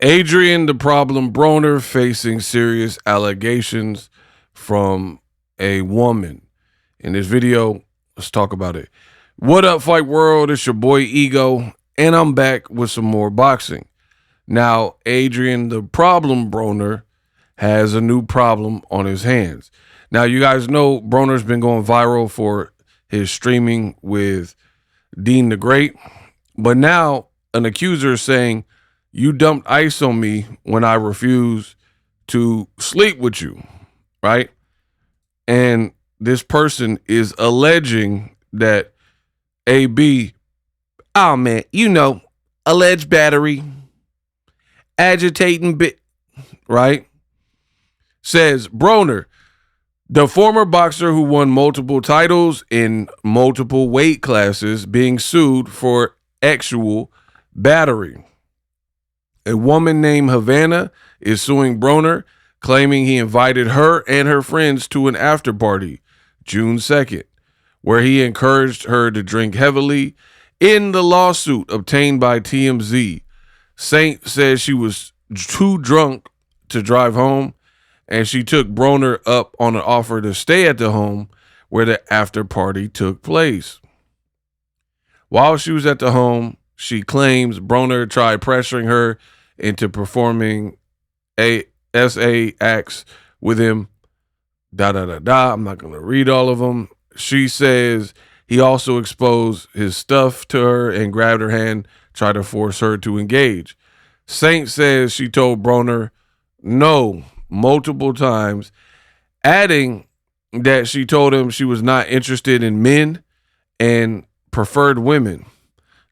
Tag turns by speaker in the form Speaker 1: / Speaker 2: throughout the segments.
Speaker 1: Adrien the Problem Broner facing serious allegations from a woman. In this video, let's talk about it. What up, Fight World? It's your boy Ego, and I'm back with some more boxing. Now, Adrien the Problem Broner has a new problem on his hands. Now, you guys know Broner's been going viral for his streaming with Dean the Great, but now an accuser is saying, you dumped ice on me when I refused to sleep with you, right? And this person is alleging that AB, oh man, alleged battery, agitating bit, right? Says Broner, the former boxer who won multiple titles in multiple weight classes, being sued for sexual battery. A woman named Havana is suing Broner, claiming he invited her and her friends to an after party June 2nd, where he encouraged her to drink heavily. In the lawsuit obtained by TMZ, Saint says she was too drunk to drive home, and she took Broner up on an offer to stay at the home where the after party took place. While she was at the home, she claims Broner tried pressuring her into performing SA acts with him, I'm not going to read all of them. She says he also exposed his stuff to her and grabbed her hand, tried to force her to engage. Saint says she told Broner no multiple times, adding that she told him she was not interested in men and preferred women.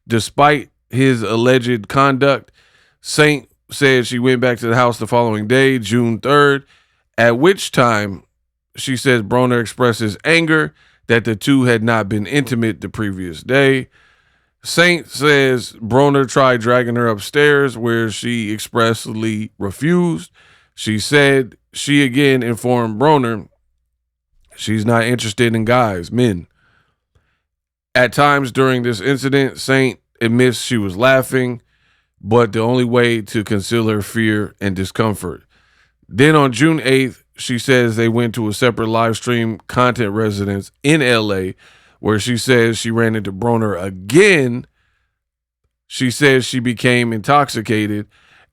Speaker 1: Despite his alleged conduct, Saint said she went back to the house the following day, June 3rd, at which time she says Broner expresses anger that the two had not been intimate the previous day. Saint says Broner tried dragging her upstairs, where she expressly refused. She said she again informed Broner she's not interested in guys, men. At times during this incident, Saint admits she was laughing, but the only way to conceal her fear and discomfort. Then on June 8th, she says they went to a separate live stream content residence in LA, where she says she ran into Broner again. She says she became intoxicated,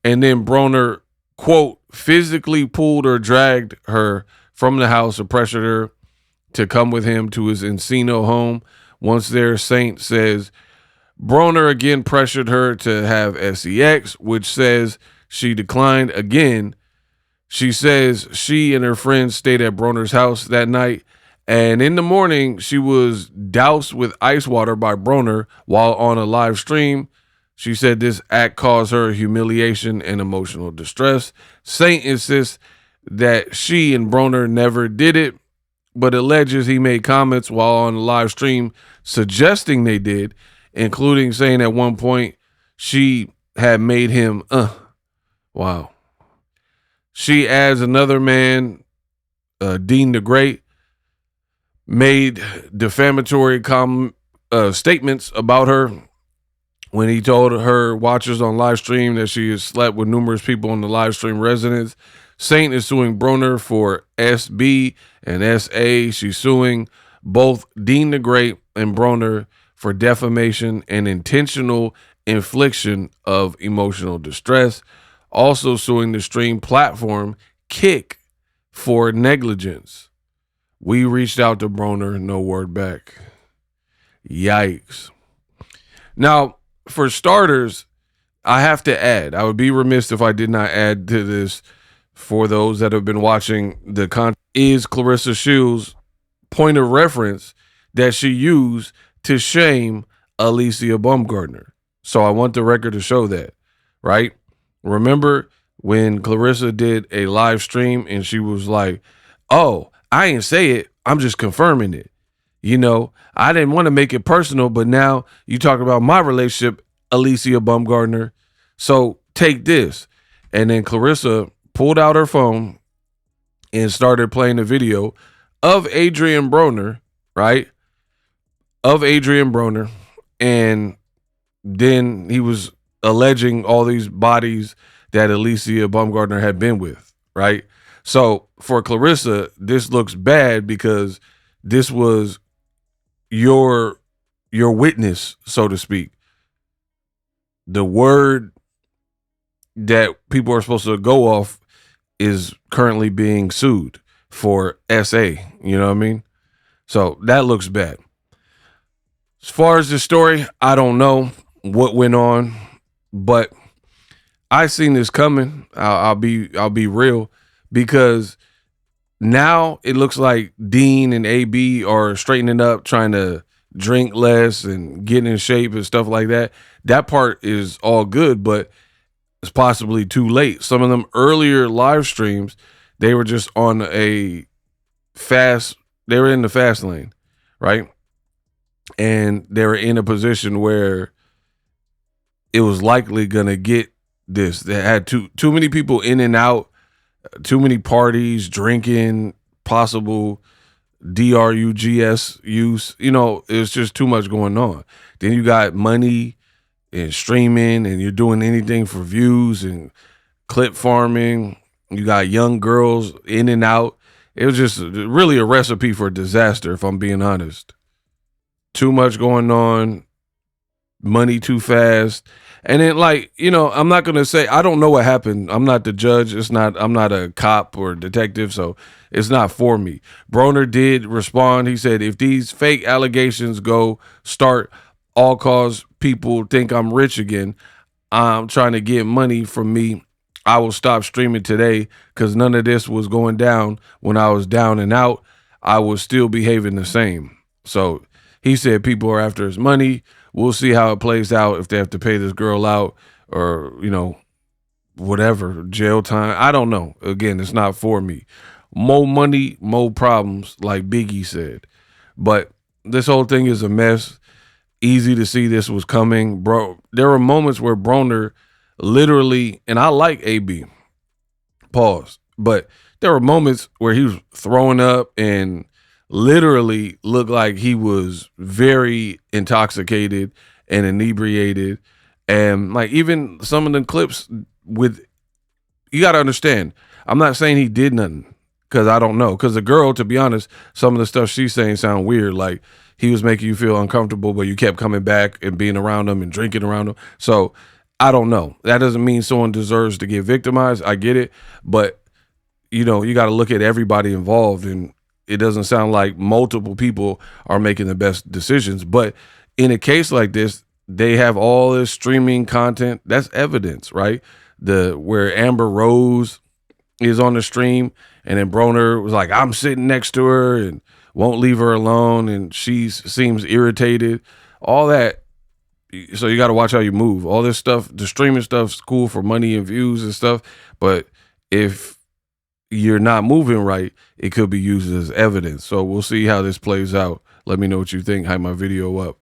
Speaker 1: and then Broner, quote, physically pulled or dragged her from the house and pressured her to come with him to his Encino home. Once there, Saint says Broner again pressured her to have sex, which says she declined again. She says she and her friends stayed at Broner's house that night, and in the morning she was doused with ice water by Broner while on a live stream. She said this act caused her humiliation and emotional distress. Saint insists that she and Broner never did it, but alleges he made comments while on the live stream suggesting they did, including saying at one point she had made him, wow. She adds another man, Dean the Great, made defamatory statements about her when he told her watchers on live stream that she has slept with numerous people in the live stream residence. Saint is suing Broner for SB and SA. She's suing both Dean the Great and Broner for defamation and intentional infliction of emotional distress. Also suing the stream platform Kick for negligence. We reached out to Broner, no word back. Yikes. Now, for starters, I have to add, I would be remiss if I did not add to this for those that have been watching the content, is Clarissa Shields' point of reference that she used to shame Alicia Baumgardner. So I want the record to show that, right? Remember when Clarissa did a live stream and she was like, oh, I didn't say it, I'm just confirming it. I didn't want to make it personal, but now you talk about my relationship, Alicia Baumgardner. So take this. And then Clarissa pulled out her phone and started playing a video of Adrien Broner, right? Of Adrien Broner. And then he was alleging all these bodies that Alicia Baumgartner had been with, right? So for Clarissa, this looks bad because this was your witness, so to speak. The word that people are supposed to go off is currently being sued for SA. You know what I mean? So that looks bad. As far as the story, I don't know what went on, but I seen this coming. I'll be real, because now it looks like Dean and AB are straightening up, trying to drink less and get in shape and stuff like that. That part is all good, but it's possibly too late. Some of them earlier live streams, they were just on a fast. They were in the fast lane, right? And they were in a position where it was likely gonna get this. They had too many people in and out, too many parties, drinking, possible drugs use. You know, it's just too much going on. Then you got money and streaming, and you're doing anything for views and clip farming. You got young girls in and out. It was just really a recipe for disaster, if I'm being honest. Too much going on, money too fast. And then, like, you know, I'm not going to say, I don't know what happened. I'm not the judge. I'm not a cop or detective, so it's not for me. Broner did respond. He said, if these fake allegations start, all cause people think I'm rich again, I'm trying to get money from me, I will stop streaming today, because none of this was going down when I was down and out. I was still behaving the same. So he said people are after his money. We'll see how it plays out, if they have to pay this girl out or, you know, whatever, jail time. I don't know. Again, it's not for me. More money, more problems, like Biggie said. But this whole thing is a mess. Easy to see this was coming. Bro, there were moments where Broner literally, and I like AB, pause, but there were moments where he was throwing up and literally looked like he was very intoxicated and inebriated. And like, even some of the clips with, you got to understand, I'm not saying he did nothing, because I don't know. Because the girl, to be honest, some of the stuff she's saying sound weird. Like, he was making you feel uncomfortable, but you kept coming back and being around him and drinking around him. So I don't know. That doesn't mean someone deserves to get victimized. I get it. But, you know, you got to look at everybody involved, and it doesn't sound like multiple people are making the best decisions. But in a case like this, they have all this streaming content. That's evidence, right? Where Amber Rose is on the stream, and then Broner was like, I'm sitting next to her and won't leave her alone, and she seems irritated. All that. So you got to watch how you move. All this stuff, the streaming stuff's cool for money and views and stuff, but if you're not moving right, it could be used as evidence. So we'll see how this plays out. Let me know what you think. Hype my video up.